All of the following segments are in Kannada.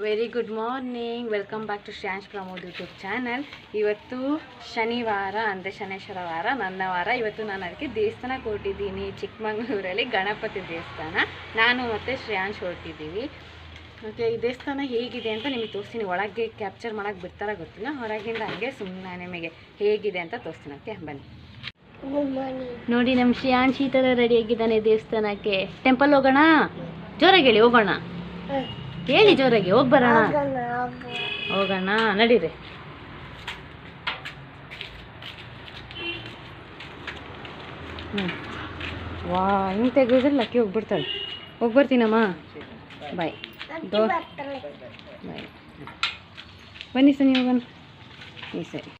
Very good morning. Welcome back to Shreyansh Pramod YouTube channel. ಇವತ್ತು ಶನಿವಾರ ಅಂದರೆ ಶನೇಶ್ವರ ವಾರ, ನನ್ನ ವಾರ. ಇವತ್ತು ನಾನು ಅದಕ್ಕೆ ದೇವಸ್ಥಾನಕ್ಕೆ ಹೊರಟಿದ್ದೀನಿ. ಚಿಕ್ಕಮಗಳೂರಲ್ಲಿ ಗಣಪತಿ ದೇವಸ್ಥಾನ. ನಾನು ಮತ್ತು ಶ್ರೇಯಾಂಶ್ ಹೊರಟಿದ್ದೀವಿ. ಓಕೆ, ಈ ದೇವಸ್ಥಾನ ಹೇಗಿದೆ ಅಂತ ನಿಮಗೆ ತೋರಿಸ್ತೀನಿ. ಒಳಗೆ ಕ್ಯಾಪ್ಚರ್ ಮಾಡೋಕ್ಕೆ ಬಿಡ್ತಾರ ಗೊತ್ತಿಲ್ಲ, ಹೊರಗಿಂದ ಹಾಗೆ ಸುಮ್ಮನೆ ನಿಮಗೆ ಹೇಗಿದೆ ಅಂತ ತೋರಿಸ್ತೀನಿ. ಓಕೆ, ಬನ್ನಿ. ನೋಡಿ, ನಮ್ಮ ಶ್ರೇಯಾಂಶ್ ಈ ಥರ ರೆಡಿಯಾಗಿದ್ದಾನೆ ದೇವಸ್ಥಾನಕ್ಕೆ. ಟೆಂಪಲ್ ಹೋಗೋಣ? ಜೋರಾಗಿ ಹೇಳಿ, ಹೋಗೋಣ ಹೇಳಿ, ಜೋರಾಗಿ. ಹೋಗಿ ಬರೋಣ, ಹೋಗೋಣ, ನಡೀರಿ. ವಾ, ಹಿಂಗೆ ತೆಗೆದ್ರೆ ಲಕ್ಕಿ ಹೋಗ್ಬಿಡ್ತಾಳೆ. ಹೋಗಿ ಬರ್ತೀನಮ್ಮ, ಬಾಯ್ ಬಾಯ್. ಬನ್ನಿ ಸರ್, ನೀವು ಬನ್ನಿ. ಸರಿ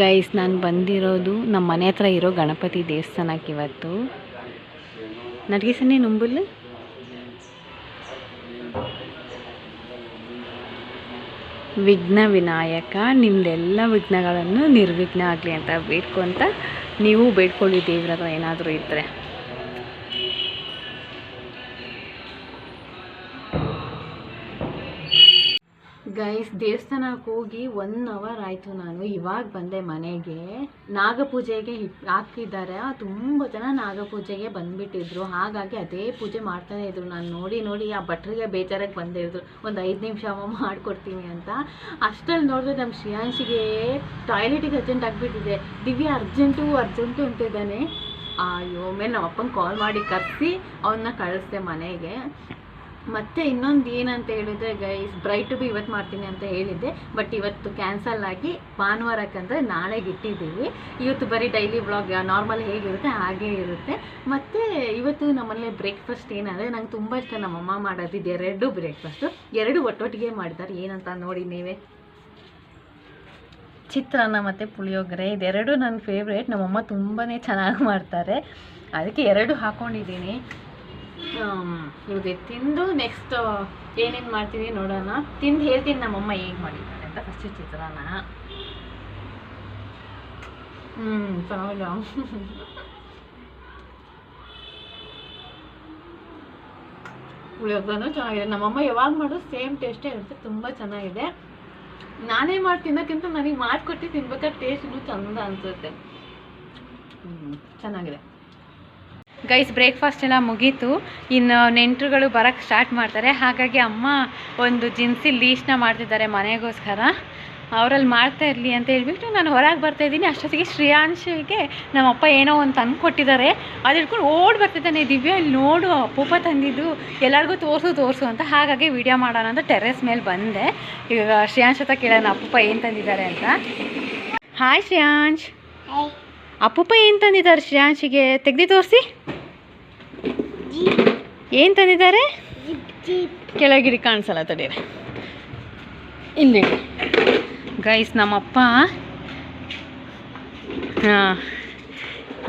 ಗೈಸ್, ನಾನು ಬಂದಿರೋದು ನಮ್ಮ ಮನೆ ಹತ್ರ ಇರೋ ಗಣಪತಿ ದೇವಸ್ಥಾನಕ್ಕೆ ಇವತ್ತು. ನಡ್ಗಿಸನೇ ನುಂಬುಲ್. ವಿಘ್ನ ವಿನಾಯಕ, ನಿಮ್ದೆಲ್ಲ ವಿಘ್ನಗಳನ್ನು ನಿರ್ವಿಘ್ನ ಆಗಲಿ ಅಂತ ಬೇಡ್ಕೊಂತ ನೀವು ಬೇಡ್ಕೊಳ್ಳಿ ದೇವ್ರ ಹತ್ರ ಏನಾದರೂ ಇದ್ದರೆ. ಗೈಸ್, ದೇವಸ್ಥಾನಕ್ಕೆ ಹೋಗಿ 1 ಅವರ್ ಆಯಿತು. ನಾನು ಇವಾಗ ಬಂದೆ ಮನೆಗೆ. ನಾಗಪೂಜೆಗೆ ಹಾಕಿದ್ದಾರೆ. ತುಂಬ ಜನ ನಾಗಪೂಜೆಗೆ ಬಂದುಬಿಟ್ಟಿದ್ರು. ಹಾಗಾಗಿ ಅದೇ ಪೂಜೆ ಮಾಡ್ತಾನೆ ಇದ್ರು. ನಾನು ನೋಡಿ ಆ ಭಟ್ರಿಗೆ ಬೇಜಾರಾಗಿ ಬಂದಿದ್ರು. ಒಂದು 5 ನಿಮಿಷ ಮಾಡಿಕೊಡ್ತೀನಿ ಅಂತ. ಅಷ್ಟರಲ್ಲಿ ನೋಡಿದ್ರೆ ನಮ್ಮ ಶ್ರೇಯಾಂಶಿಗೆ ಟಾಯ್ಲೆಟಿಗೆ ಅರ್ಜೆಂಟ್ ಆಗಿಬಿಟ್ಟಿದೆ. ದಿವ್ಯ ಅರ್ಜೆಂಟು ಅಂತಿದ್ದಾನೆ. ಅಯ್ಯೋ, ಮೇಲೆ ನಮ್ಮ ಅಪ್ಪನ ಕಾಲ್ ಮಾಡಿ ಕರೆಸಿ ಅವನ್ನ ಕಳಿಸ್ದೆ ಮನೆಗೆ. ಮತ್ತು ಇನ್ನೊಂದು ಏನಂತ ಹೇಳಿದ್ರೆ ಗೈಸ್, ಬ್ರೈಟ್ ಟು ಬಿ ಇವತ್ತು ಮಾಡ್ತೀನಿ ಅಂತ ಹೇಳಿದ್ದೆ, ಬಟ್ ಇವತ್ತು ಕ್ಯಾನ್ಸಲ್ ಆಗಿ ಭಾನುವಾರಕ್ಕಂದರೆ ನಾಳೆಗೆ ಇಟ್ಟಿದ್ದೀವಿ. ಇವತ್ತು ಬರೀ ಡೈಲಿ ವ್ಲಾಗ್ ನಾರ್ಮಲ್ ಹೇಗಿರುತ್ತೆ ಹಾಗೇ ಇರುತ್ತೆ. ಮತ್ತು ಇವತ್ತು ನಮ್ಮಲ್ಲಿ ಬ್ರೇಕ್ಫಾಸ್ಟ್ ಏನಂದರೆ, ನಂಗೆ ತುಂಬ ಇಷ್ಟ ನಮ್ಮಮ್ಮ ಮಾಡೋದು. ಇದು 2 ಬ್ರೇಕ್ಫಾಸ್ಟು, 2 ಒಟ್ಟೊಟ್ಟಿಗೆ ಮಾಡಿದ್ದಾರೆ. ಏನಂತ ನೋಡಿ ನೀವೇ. ಚಿತ್ರಾನ್ನ ಮತ್ತು ಪುಳಿಯೋಗರೆ, ಇದೆರಡು ನನ್ನ ಫೇವ್ರೇಟ್. ನಮ್ಮಮ್ಮ ತುಂಬಾ ಚೆನ್ನಾಗಿ ಮಾಡ್ತಾರೆ, ಅದಕ್ಕೆ 2 ಹಾಕ್ಕೊಂಡಿದ್ದೀನಿ. ಇವಾಗ ತಿಂದು ನೆಕ್ಸ್ಟ್ ಏನೇನು ಮಾಡ್ತೀವಿ ನೋಡೋಣ. ತಿಂದು ಹೇಳ್ತೀನಿ ನಮ್ಮಮ್ಮ ಹೇಗೆ ಮಾಡಿದ್ದಾರೆ ಅಂತ. ಫಸ್ಟ್ ಚಿತ್ರಾನ್ನ ಚೆನ್ನಾಗಿಲ್ಲ. ಪುಳಿಯೋಗರೆನೂ ಚೆನ್ನಾಗಿದೆ. ನಮ್ಮಮ್ಮ ಯಾವಾಗ ಮಾಡೋದು ಸೇಮ್ ಟೇಸ್ಟೇ ಇರುತ್ತೆ, ತುಂಬ ಚೆನ್ನಾಗಿದೆ. ನಾನೇ ಮಾಡಿ ತಿನ್ನೋಕ್ಕಿಂತ ನನಗೆ ಮಾಡಿಕೊಟ್ಟು ತಿನ್ಬೇಕಾದ್ರೆ ಟೇಸ್ಟ್ ಇನ್ನೂ ಚಂದ ಅನಿಸುತ್ತೆ. ಚೆನ್ನಾಗಿದೆ ಗೈಸ್. ಬ್ರೇಕ್ಫಾಸ್ಟ್ ಎಲ್ಲ ಮುಗೀತು. ಇನ್ನು ನೆಂಟರುಗಳು ಬರೋಕ್ಕೆ ಸ್ಟಾರ್ಟ್ ಮಾಡ್ತಾರೆ. ಹಾಗಾಗಿ ಅಮ್ಮ ಒಂದು ಜಿನ್ಸಿ ಲೀಸ್ಟ್ನ ಮಾಡ್ತಿದ್ದಾರೆ ಮನೆಗೋಸ್ಕರ. ಅವರಲ್ಲಿ ಮಾಡ್ತಾ ಇರಲಿ ಅಂತ ಹೇಳ್ಬಿಟ್ಟು ನಾನು ಹೊರಗೆ ಬರ್ತಾಯಿದ್ದೀನಿ. ಅಷ್ಟೊತ್ತಿಗೆ ಶ್ರೇಯಾಂಶಿಗೆ ನಮ್ಮಪ್ಪ ಏನೋ ಒಂದು ತಂದು ಕೊಟ್ಟಿದ್ದಾರೆ. ಅದು ಹಿಡ್ಕೊಂಡು ಓಡಿ ಬರ್ತಿದ್ದಾನೆ. ದಿವ್ಯ, ಇಲ್ಲಿ ನೋಡು, ಅಪ್ಪುಪ್ಪ ತಂದಿದ್ದು, ಎಲ್ಲರಿಗೂ ತೋರಿಸು ಅಂತ. ಹಾಗಾಗಿ ವಿಡಿಯೋ ಮಾಡೋಣ ಅಂತ ಟೆರೆಸ್ ಮೇಲೆ ಬಂದೆ. ಈಗ ಶ್ರೇಯಾಂಶ್ ಹತ್ರ ಕೇಳೋಣ ಅಪ್ಪುಪ್ಪ ಏನು ತಂದಿದ್ದಾರೆ ಅಂತ. ಹಾಯ್ ಶ್ರೇಯಾಂಶ್, ಅಪ್ಪುಪ್ಪ ಏನು ತಂದಿದ್ದಾರೆ ಶ್ರೇಯಾಂಶಿಗೆ? ತೆಗ್ದು ತೋರಿಸಿ, ಏನು ತಂದಿದ್ದಾರೆ? ಕೆಳಗಿಡಿ, ಕಾಣಿಸಲ್ಲ, ತಡೀರಿ, ಇಲ್ಲಿ ಗೈಸ್. ನಮ್ಮಪ್ಪ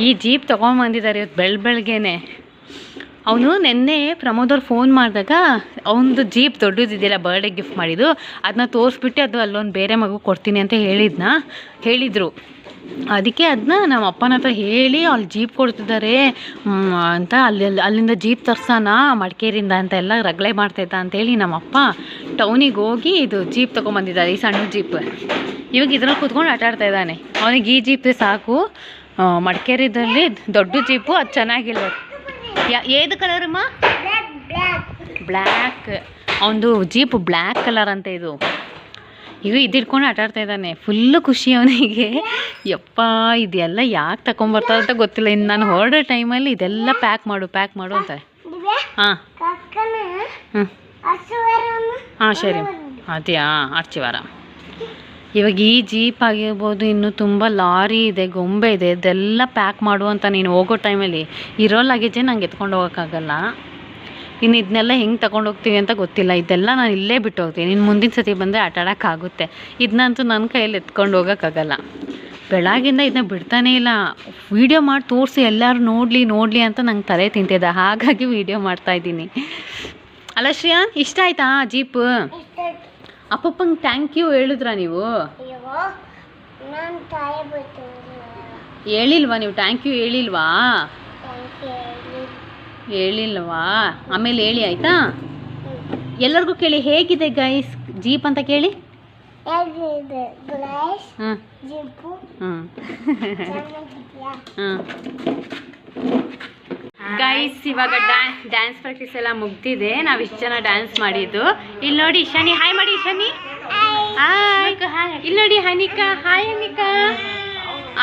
ಈ ಜೀಪ್ ತೊಗೊಂಬಂದಿದ್ದಾರೆ ಇವತ್ತು ಬೆಳಗ್ಗೆನೆ. ಅವನು ನಿನ್ನೆ ಪ್ರಮೋದವ್ರು ಫೋನ್ ಮಾಡಿದಾಗ ಅವನದು ಜೀಪ್ ದೊಡ್ಡದಿದೆಯಲ್ಲ ಬರ್ಡೇ ಗಿಫ್ಟ್ ಮಾಡಿದ್ದು, ಅದನ್ನ ತೋರಿಸ್ಬಿಟ್ಟು ಅದು ಅಲ್ಲೊಂದು ಬೇರೆ ಮಗು ಕೊಡ್ತೀನಿ ಅಂತ ಹೇಳಿದ್ರು. ಅದಕ್ಕೆ ಅದನ್ನ ನಮ್ಮ ಅಪ್ಪನ ಹತ್ರ ಹೇಳಿ ಅಲ್ಲಿ ಜೀಪ್ ಕೊಡ್ತಿದ್ದಾರೆ ಅಂತ, ಅಲ್ಲಿಂದ ಜೀಪ್ ತರ್ಸೋಣ ಮಡಿಕೇರಿಯಿಂದ ಅಂತ ಎಲ್ಲ ರಗಳೆ ಮಾಡ್ತಾಯಿದ್ದ ಅಂತೇಳಿ ನಮ್ಮಪ್ಪ ಟೌನಿಗೆ ಹೋಗಿ ಇದು ಜೀಪ್ ತೊಗೊಂಬಂದಿದ್ದಾರೆ, ಈ ಸಣ್ಣ ಜೀಪ್. ಇವಾಗ ಇದ್ರಲ್ಲಿ ಕೂತ್ಕೊಂಡು ಆಟ ಆಡ್ತಾ ಇದ್ದಾನೆ. ಅವನಿಗೆ ಈ ಜೀಪೇ ಸಾಕು. ಮಡಿಕೇರಿದಲ್ಲಿ ದೊಡ್ಡ ಜೀಪು, ಅದು ಚೆನ್ನಾಗಿಲ್ಲ. ಏದು ಕಲರಮ್ಮ? ಬ್ಲ್ಯಾಕ್. ಅವನದು ಜೀಪ್ ಬ್ಲ್ಯಾಕ್ ಕಲರ್ ಅಂತ. ಈಗ ಇದಿಟ್ಕೊಂಡು ಆಟ ಆಡ್ತಾ ಇದ್ದಾನೆ. ಫುಲ್ಲು ಖುಷಿ ಅವನಿಗೆ. ಯಪ್ಪ, ಇದೆಲ್ಲ ಯಾಕೆ ತಗೊಂಬರ್ತಾರೆ ಅಂತ ಗೊತ್ತಿಲ್ಲ. ಇನ್ನು ನಾನು ಹೊರಡೋ ಟೈಮಲ್ಲಿ ಇದೆಲ್ಲ ಪ್ಯಾಕ್ ಮಾಡು ಅಂತಾರೆ. ಹಾಂ ಹಾಂ ಸರಿ, ಅದೇಯಾ ಆರ್ಚಿವಾರ. ಇವಾಗ ಈ ಜೀಪ್ ಆಗಿರ್ಬೋದು, ಇನ್ನು ತುಂಬ ಲಾರಿ ಇದೆ, ಗೊಂಬೆ ಇದೆ, ಇದೆಲ್ಲ ಪ್ಯಾಕ್ ಮಾಡು ಅಂತ. ನೀನು ಹೋಗೋ ಟೈಮಲ್ಲಿ ಇರೋ ಲಗೇಜೇ ನಂಗೆ ಎತ್ಕೊಂಡು ಹೋಗೋಕ್ಕಾಗಲ್ಲ. ಇನ್ನು ಇದನ್ನೆಲ್ಲ ಹೆಂಗೆ ತಗೊಂಡೋಗ್ತೀವಿ ಅಂತ ಗೊತ್ತಿಲ್ಲ. ಇದೆಲ್ಲ ನಾನು ಇಲ್ಲೇ ಬಿಟ್ಟು ಹೋಗ್ತೀನಿ. ಇನ್ನು ಮುಂದಿನ ಸತಿ ಬಂದರೆ ಆಟ ಆಡೋಕ್ಕಾಗುತ್ತೆ. ಇದನ್ನಂತೂ ನನ್ನ ಕೈಯಲ್ಲಿ ಎತ್ಕೊಂಡು ಹೋಗೋಕ್ಕಾಗಲ್ಲ. ಬೆಳಗಿಂದ ಇದನ್ನ ಬಿಡ್ತಾನೇ ಇಲ್ಲ. ವೀಡಿಯೋ ಮಾಡಿ ತೋರಿಸಿ ಎಲ್ಲರೂ ನೋಡಲಿ ಅಂತ ನಂಗೆ ತಲೆ ತಿಂತಿದ್ದೆ. ಹಾಗಾಗಿ ವೀಡಿಯೋ ಮಾಡ್ತಾಯಿದ್ದೀನಿ. ಅಲ್ಲ ಶ್ರೇಯಾನ್, ಇಷ್ಟ ಆಯ್ತಾ ಜೀಪ್? ಅಪ್ಪಪ್ಪಂಗೆ ಥ್ಯಾಂಕ್ ಯು ಹೇಳಿದ್ರಾ ನೀವು? ಹೇಳಿಲ್ವಾ ನೀವು? ಥ್ಯಾಂಕ್ ಯು ಹೇಳಿಲ್ವಾ? ಹೇಳಿಲ್ವಾ? ಆಮೇಲೆ ಹೇಳಿ ಆಯಿತಾ? ಎಲ್ಲರಿಗೂ ಕೇಳಿ ಹೇಗಿದೆ ಗೈಸ್ ಜೀಪ್ ಅಂತ ಕೇಳಿ. ಗೈಸ್ ಇವಾಗ ಡ್ಯಾನ್ಸ್ ಪ್ರಾಕ್ಟೀಸ್ ಎಲ್ಲ ಮುಗ್ದಿದೆ. ನಾವು ಇಷ್ಟು ಜನ ಡ್ಯಾನ್ಸ್ ಮಾಡಿದ್ದು. ಇಲ್ಲಿ ನೋಡಿ ಶನಿ ಹಾಯ್ ಮಾಡಿ. ಶನಿ ಹಾಯ್. ಇಲ್ಲಿ ನೋಡಿ ಅನಿಕಾ ಹಾಯ್.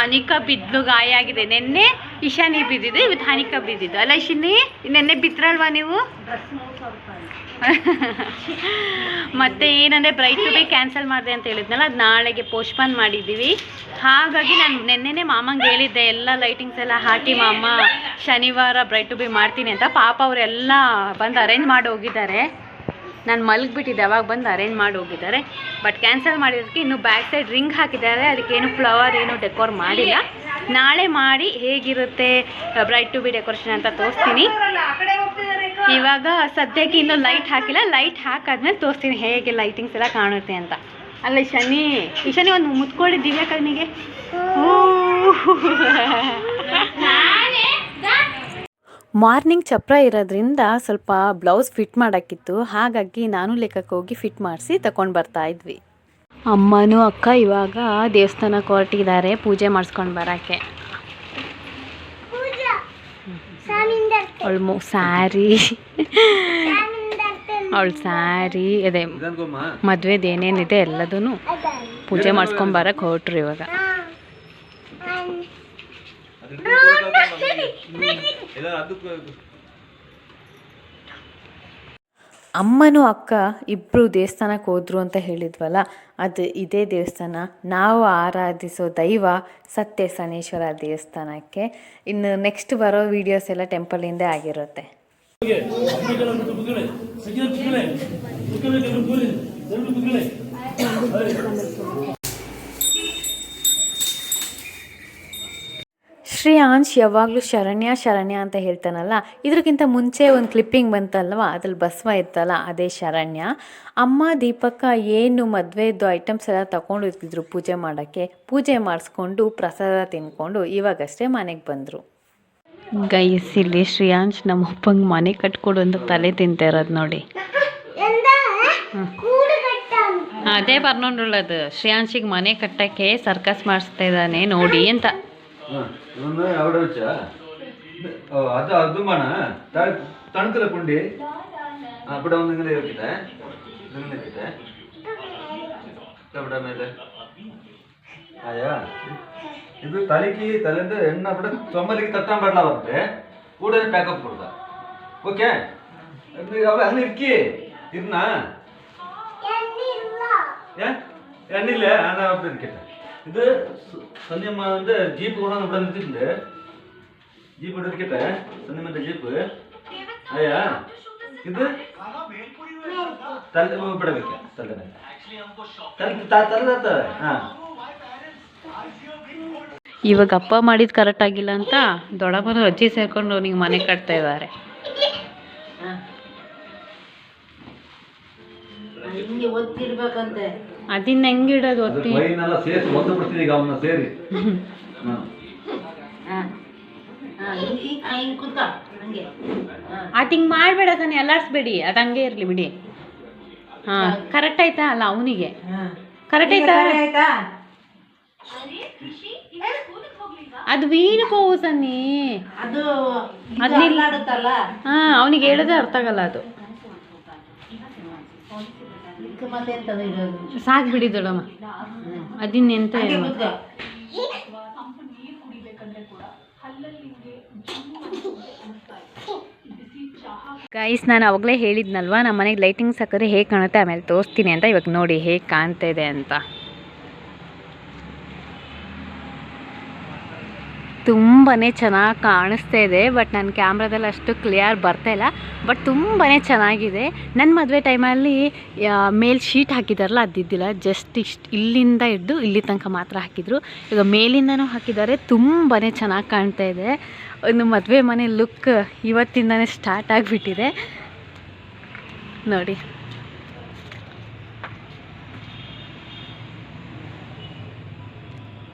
ಅನಿಕಾ ಬಿದ್ಲು, ಗಾಯ ಆಗಿದೆ. ನೆನ್ನೆ ಇಶಾನಿ ಬಿದ್ದಿದ್ದು, ಇವತ್ತು ಅನಿಕಾ ಬಿದ್ದಿದ್ದು ಅಲ್ಲ ಇಶಾನಿ? ನೆನ್ನೆ ಬಿದ್ರಲ್ವಾ ನೀವು? ಮತ್ತೆ ಏನಂದರೆ ಬ್ರೈಟ್ ಟು ಬಿ ಕ್ಯಾನ್ಸಲ್ ಮಾಡಿದೆ ಅಂತ ಹೇಳಿದ್ನಲ್ಲ, ಅದು ನಾಳೆಗೆ ಪೋಸ್ಟ್ಪೋನ್ ಮಾಡಿದ್ದೀವಿ. ಹಾಗಾಗಿ ನಾನು ನೆನ್ನೆನೇ ಮಾಮಂಗೆ ಹೇಳಿದ್ದೆ ಎಲ್ಲ ಲೈಟಿಂಗ್ಸ್ ಎಲ್ಲ ಹಾಕಿ ಮಾಮ ಶನಿವಾರ ಬ್ರೈಟ್ ಟು ಬಿ ಮಾಡ್ತೀನಿ ಅಂತ. ಪಾಪ ಅವರೆಲ್ಲ ಬಂದು ಅರೇಂಜ್ ಮಾಡಿ ಹೋಗಿದ್ದಾರೆ. ನಾನು ಮಲಗಿಬಿಟ್ಟಿದ್ದೆ, ಅವಾಗ ಬಂದು ಅರೇಂಜ್ ಮಾಡಿ ಹೋಗಿದ್ದಾರೆ. ಬಟ್ ಕ್ಯಾನ್ಸಲ್ ಮಾಡಿರೋದಕ್ಕೆ ಇನ್ನೂ ಬ್ಯಾಕ್ ಸೈಡ್ ರಿಂಗ್ ಹಾಕಿದ್ದಾರೆ, ಅದಕ್ಕೇನು ಫ್ಲವರ್ ಏನು ಡೆಕೋರ್ ಮಾಡಿಲ್ಲ. ನಾಳೆ ಮಾಡಿ ಹೇಗಿರುತ್ತೆ ಬ್ರೈಟ್ ಟು ಬಿ ಡೆಕೋರೇಷನ್ ಅಂತ ತೋರಿಸ್ತೀನಿ. ಇವಾಗ ಸದ್ಯಕ್ಕೆ ಇನ್ನೂ ಲೈಟ್ ಹಾಕಿಲ್ಲ, ಲೈಟ್ ಹಾಕಾದ್ಮೇಲೆ ತೋರಿಸ್ತೀನಿ ಹೇಗೆ ಲೈಟಿಂಗ್ಸ್ ಎಲ್ಲ ಕಾಣುತ್ತೆ ಅಂತ. ಅಲ್ಲ ಈಶಾನಿ ಒಂದು ಮುತ್ಕೊಳ್ಳಿ ದಿವ್ಯಾ ಕಣ್ಣಿಗೆ. ಮಾರ್ನಿಂಗ್ ಚಪ್ರ ಇರೋದ್ರಿಂದ ಸ್ವಲ್ಪ ಬ್ಲೌಸ್ ಫಿಟ್ ಮಾಡೋಕ್ಕಿತ್ತು, ಹಾಗಾಗಿ ನಾನು ಲೆಕ್ಕಕ್ಕೆ ಹೋಗಿ ಫಿಟ್ ಮಾಡಿಸಿ ತಗೊಂಡು ಬರ್ತಾ ಇದ್ವಿ. ಅಮ್ಮನೂ ಅಕ್ಕ ಇವಾಗ ದೇವಸ್ಥಾನಕ್ಕೆ ಹೊರಟಿದ್ದಾರೆ ಪೂಜೆ ಮಾಡಿಸ್ಕೊಂಡು ಬರೋಕ್ಕೆ. ಅವಳು ಸ್ಯಾರಿ ಅದೇ ಮದುವೆದು ಏನೇನಿದೆ ಎಲ್ಲದೂ ಪೂಜೆ ಮಾಡಿಸ್ಕೊಂಡು ಬರೋಕ್ಕೆ ಹೊರಟ್ರು ಇವಾಗ. ಅಮ್ಮನೂ ಅಕ್ಕ ಇಬ್ಬರು ದೇವಸ್ಥಾನಕ್ಕೆ ಹೋದ್ರು ಅಂತ ಹೇಳಿದ್ವಲ್ಲ, ಅದು ಇದೇ ದೇವಸ್ಥಾನ. ನಾವು ಆರಾಧಿಸೋ ದೈವ ಸತ್ಯಸನೇಶ್ವರ ದೇವಸ್ಥಾನಕ್ಕೆ. ಇನ್ನು ನೆಕ್ಸ್ಟ್ ಬರೋ ವೀಡಿಯೋಸ್ ಎಲ್ಲ ಟೆಂಪಲಿಂದ ಆಗಿರುತ್ತೆ. ಶ್ರೇಯಾಂಶ್ ಯಾವಾಗಲೂ ಶರಣ್ಯ ಅಂತ ಹೇಳ್ತಾನಲ್ಲ, ಇದಕ್ಕಿಂತ ಮುಂಚೆ ಒಂದು ಕ್ಲಿಪ್ಪಿಂಗ್ ಬಂತಲ್ವ, ಅದ್ರಲ್ಲಿ ಬಸವ ಇತ್ತಲ್ಲ, ಅದೇ ಶರಣ್ಯ. ಅಮ್ಮ ದೀಪಕ್ಕ ಏನು ಮದುವೆದ್ದು ಐಟಮ್ಸ್ ಎಲ್ಲ ತಗೊಂಡು ಇರ್ತಿದ್ರು ಪೂಜೆ ಮಾಡೋಕ್ಕೆ. ಪೂಜೆ ಮಾಡಿಸ್ಕೊಂಡು ಪ್ರಸಾದ ತಿನ್ಕೊಂಡು ಇವಾಗಷ್ಟೇ ಮನೆಗೆ ಬಂದರು. ಗೈಸ್ ಇಲ್ಲಿ ಶ್ರೇಯಾಂಶ್ ನಮ್ಮ ಅಪ್ಪಂಗೆ ಮನೆ ಕಟ್ಕೊಡು ಅಂತ ತಲೆ ತಿಂತಾ ಇರೋದು ನೋಡಿ. ಅದೇ ಬರ್ನೊಂಡುಳ್ಳದು ಶ್ರೇಯಾಂಶಿಗೆ ಮನೆ ಕಟ್ಟಕ್ಕೆ ಸರ್ಕಸ್ ಮಾಡಿಸ್ತಾ ಇದ್ದಾನೆ ನೋಡಿ ಅಂತ. ಅದು ಮಾಡ ತಣಕಲ ಪುಂಡಿ ಅಪ್ಪಡ ಒಂದಂಗಲೇ ಇರ್ಕಿದೆ ಅಪ್ಪಡ ಮೇಲೆ ಆಯಾ ಇದು ತಲೆಗೆ ತಲೆಂದ ಎಣ್ಣೆ ಅಪ್ಪಡ ಚೊಮ್ಮಲಿಗೆ ತಟ್ಟಂಬಡ್ಲ ಬರುತ್ತೆ ಕೂಡಲೇ ಪ್ಯಾಕಪ್ ಕೊಡ್ದ. ಓಕೆ ಹಂಗೆ ಇರ್ಕಿ ಇರ್ನಾ ಎಣ್ಣಿಲ್ಲ ಅದ அப்படி இருக்கட்ட. இது சன்னியம்மா வந்து ஜீப் கூட அப்படி நிறுத்திட்டு ஜீப் எடுத்துக்கிட்ட சன்னியம்மா ஜீப் ஐயா இது தலை ಬಿಡಬೇಕು ತಲೆ ತಲೆ ಹಾಂ. ಇವಾಗ ಅಪ್ಪ ಮಾಡಿದ್ದು ಕರೆಕ್ಟ್ ಆಗಿಲ್ಲ ಅಂತ ದೊಡ್ಡಪ್ಪನ ಅಜ್ಜಿ ಸೇರ್ಕೊಂಡು ಅವನಿಗೆ ಮನೆ ಕಟ್ತಾ ಇದ್ದಾರೆ. ಅದನ್ನ ಹೆಂಗಿಡೋದು ಒತ್ತಿ ಅದು ಹಿಂಗೆ ಮಾಡಬೇಡ ತಾನೆ, ಎಲ್ಲಾಡ್ಸ್ಬೇಡಿ, ಅದು ಹಂಗೆ ಇರಲಿ ಬಿಡಿ. ಹಾಂ ಕರೆಕ್ಟ್ ಆಯ್ತಾ? ಅಲ್ಲ ಅವನಿಗೆ ಕರೆಕ್ಟ್ ಆಯ್ತಾ? ಅದು ವೀಣಕ್ಕೆ ಹೋಗು ಸನ್ನಿ, ಅದು ಹಾಂ ಅವನಿಗೆ ಹೇಳಿದ್ರೆ ಅರ್ಥ ಆಗಲ್ಲ. ಅದು ಸಾಕು ಬಿಡಿ ದೊಡ್ಡಮ್ಮ, ಅದಿನ್ನೆಂತ ಗೈಸ್ ನಾನು ಅವಾಗಲೇ ಹೇಳಿದ್ನಲ್ವ ನಮ್ಮ ಮನೆಗೆ ಲೈಟಿಂಗ್ಸ್ ಹಾಕಿದ್ರೆ ಹೇಗೆ ಕಾಣುತ್ತೆ ಆಮೇಲೆ ತೋರಿಸ್ತೀನಿ ಅಂತ. ಇವಾಗ ನೋಡಿ ಹೇಗೆ ಕಾಣ್ತಾ ಇದೆ ಅಂತ. ತುಂಬಾ ಚೆನ್ನಾಗಿ ಕಾಣಿಸ್ತಾ ಇದೆ, ಬಟ್ ನನ್ನ ಕ್ಯಾಮ್ರಾದಲ್ಲಿ ಅಷ್ಟು ಕ್ಲಿಯರ್ ಬರ್ತಾಯಿಲ್ಲ. ಬಟ್ ತುಂಬಾ ಚೆನ್ನಾಗಿದೆ. ನನ್ನ ಮದುವೆ ಟೈಮಲ್ಲಿ ಮೇಲ್ ಶೀಟ್ ಹಾಕಿದಾರಲ್ಲ ಅದಿದ್ದಿಲ್ಲ, ಜಸ್ಟ್ ಇಷ್ಟು ಇಲ್ಲಿಂದ ಹಿಡ್ದು ಇಲ್ಲಿ ತನಕ ಮಾತ್ರ ಹಾಕಿದರು. ಈಗ ಮೇಲಿಂದನೂ ಹಾಕಿದ್ದಾರೆ. ತುಂಬಾ ಚೆನ್ನಾಗಿ ಕಾಣ್ತಾ ಇದೆ. ಒಂದು ಮದುವೆ ಮನೆ ಲುಕ್ ಇವತ್ತಿಂದನೇ ಸ್ಟಾರ್ಟ್ ಆಗಿಬಿಟ್ಟಿದೆ ನೋಡಿ.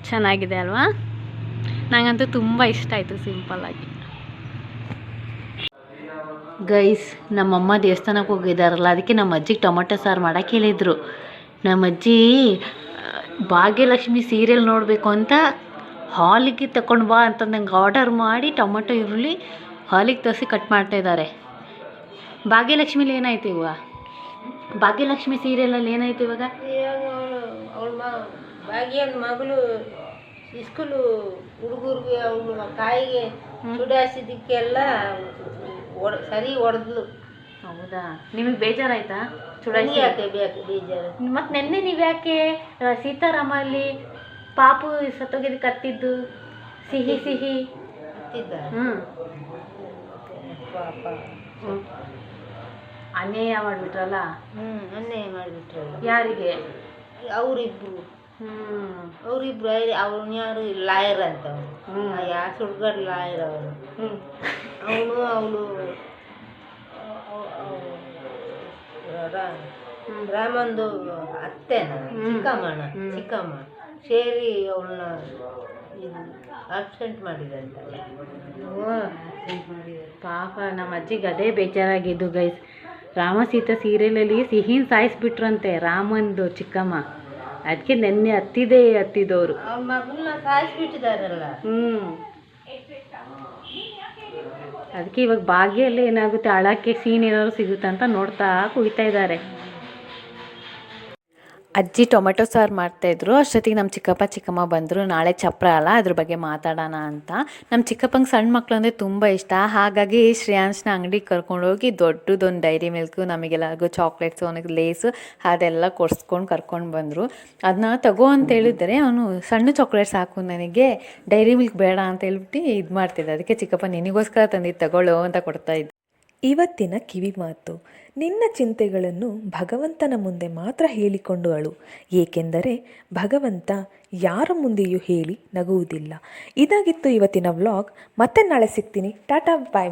ಚೆನ್ನಾಗಿದೆ ಅಲ್ವಾ? ನನಗಂತೂ ತುಂಬ ಇಷ್ಟ ಆಯಿತು ಸಿಂಪಲ್ಲಾಗಿ. ಗೈಸ್ ನಮ್ಮಮ್ಮ ದೇವಸ್ಥಾನಕ್ಕೆ ಹೋಗಿದ್ದಾರಲ್ಲ, ಅದಕ್ಕೆ ನಮ್ಮ ಅಜ್ಜಿಗೆ ಟೊಮೊಟೊ ಸಾರು ಮಾಡೋಕ್ಕೆ ಹೇಳಿದರು. ನಮ್ಮ ಅಜ್ಜಿ ಭಾಗ್ಯಲಕ್ಷ್ಮಿ ಸೀರಿಯಲ್ ನೋಡಬೇಕು ಅಂತ ಹಾಲಿಗೆ ತಗೊಂಡು ಬಾ ಅಂತ ನಂಗೆ ಆರ್ಡರ್ ಮಾಡಿ ಟೊಮೊಟೊ ಈರುಳ್ಳಿ ಹಾಲಿಗೆ ತರಿಸಿ ಕಟ್ ಮಾಡ್ತಾಯಿದ್ದಾರೆ. ಭಾಗ್ಯಲಕ್ಷ್ಮಿಲಿ ಏನಾಯ್ತು ಇವಾಗ? ಭಾಗ್ಯಲಕ್ಷ್ಮಿ ಸೀರಿಯಲಲ್ಲಿ ಏನಾಯ್ತು ಇವಾಗ? ಅವಳ ಭಾಗ್ಯನ ಮಗಳು ಸ್ಕೂಲು ಹುಡುಗರಿಗೆ ಅವಳು ಕಾಯಿಗೆ ಚುಡಾಯಿಸಿದ್ದಕ್ಕೆಲ್ಲ ಸರಿ ಹೊಡೆದ್ಲು. ಹೌದಾ? ನಿಮಗೆ ಬೇಜಾರಾಯ್ತಾ? ಚುಡಾಯಿಸಿ ಯಾಕೆ ಬೇಕು ಬೇಜಾರು? ಮತ್ತು ನೆನ್ನೆ ನೀವು ಯಾಕೆ ಸೀತಾರಾಮ ಅಲ್ಲಿ ಪಾಪು ಸತ್ತೋಗಿದ್ದು ಕತ್ತಿದ್ದು ಸಿಹಿ ಸಿಹಿ ಹತ್ತಿದ್ದ ಪಾಪ ಅನ್ಯಾಯ ಮಾಡಿಬಿಟ್ರಲ್ಲ. ಅನ್ಯಾಯ ಮಾಡಿಬಿಟ್ರಲ್ಲ. ಯಾರಿಗೆ? ಅವರಿಬ್ರು ಅವನು ಯಾರು ಲಾಯರ್ ಅಂತ ಯಾವ ಸುಡ್ಗಡ್ ಲಾಯರ್ ಅವನು ರಾಮಂದು ಅತ್ತೆನ ಚಿಕ್ಕಮ್ಮ ಸೇರಿ ಅವಳನ್ನ ಆಬ್ಸೆಂಟ್ ಮಾಡಿದಂತಲ್ಲ. ಪಾಪ ನಮ್ಮ ಅಜ್ಜಿಗೆ ಅದೇ ಬೇಜಾರಾಗಿದ್ದು ಗೈಸ್. ರಾಮ ಸೀತಾ ಸೀರಿಯಲಲ್ಲಿ ಸಿಹಿನ ಸಾಯಿಸ್ಬಿಟ್ರಂತೆ ರಾಮಂದು ಚಿಕ್ಕಮ್ಮ. ಅದಕ್ಕೆ ನೆನ್ನೆ ಹತ್ತಿದವರು ಅವ್ರ ಮಗಳನ್ನ ಸಾಯಿಸ್ಬಿಟ್ಟಿದಾರಲ್ಲ. ಅದಕ್ಕೆ ಇವಾಗ ಭಾಗ್ಯಲ್ಲಿ ಏನಾಗುತ್ತೆ, ಅಳಕ್ಕೆ ಸೀನ್ ಏನಾದ್ರು ಸಿಗುತ್ತೆ ಅಂತ ನೋಡ್ತಾ ಕುಯ್ತಾ ಇದ್ದಾರೆ. ಅಜ್ಜಿ ಟೊಮೆಟೊ ಸಾರು ಮಾಡ್ತಾಯಿದ್ರು. ಅಷ್ಟೊತ್ತಿಗೆ ನಮ್ಮ ಚಿಕ್ಕಮ್ಮ ಬಂದರು. ನಾಳೆ ಚಪ್ರ ಅಲ್ಲ, ಅದ್ರ ಬಗ್ಗೆ ಮಾತಾಡೋಣ ಅಂತ. ನಮ್ಮ ಚಿಕ್ಕಪ್ಪಂಗೆ ಸಣ್ಣ ಮಕ್ಕಳು ಅಂದರೆ ತುಂಬ ಇಷ್ಟ. ಹಾಗಾಗಿ ಶ್ರೇಯಾಂಶ್ನ ಅಂಗಡಿಗೆ ಕರ್ಕೊಂಡೋಗಿ ದೊಡ್ಡದೊಂದು ಡೈರಿ ಮಿಲ್ಕು, ನಮಗೆಲ್ಲರಿಗೂ ಚಾಕ್ಲೇಟ್ಸು, ಅವನಿಗೆ ಲೇಸು ಅದೆಲ್ಲ ಕರ್ಕೊಂಡು ಬಂದರು. ಅದನ್ನ ತಗೋ ಅಂತ ಹೇಳಿದರೆ ಅವನು ಸಣ್ಣ ಚಾಕ್ಲೇಟ್ಸ್ ಹಾಕು ನನಗೆ, ಡೈರಿ ಮಿಲ್ಕ್ ಬೇಡ ಅಂತ ಹೇಳ್ಬಿಟ್ಟು ಇದು ಮಾಡ್ತಿದ್ದೆ. ಅದಕ್ಕೆ ಚಿಕ್ಕಪ್ಪ ನಿನಗೋಸ್ಕರ ತಂದಿದ್ದು ತಗೊಳ್ಳೋ ಅಂತ ಕೊಡ್ತಾಯಿದ್ದೆ. ಇವತ್ತಿನ ಕಿವಿ ಮಾತು: ನಿನ್ನ ಚಿಂತೆಗಳನ್ನು ಭಗವಂತನ ಮುಂದೆ ಮಾತ್ರ ಹೇಳಿಕೊಂಡು ಅಳು, ಏಕೆಂದರೆ ಭಗವಂತ ಯಾರ ಮುಂದೆಯೂ ಹೇಳಿ ನಗುವುದಿಲ್ಲ. ಇದಾಗಿತ್ತು ಇವತ್ತಿನ ವ್ಲಾಗ್. ಮತ್ತೆ ನಾಳೆ ಸಿಗ್ತೀನಿ. ಟಾಟಾ ಬಾಯ್.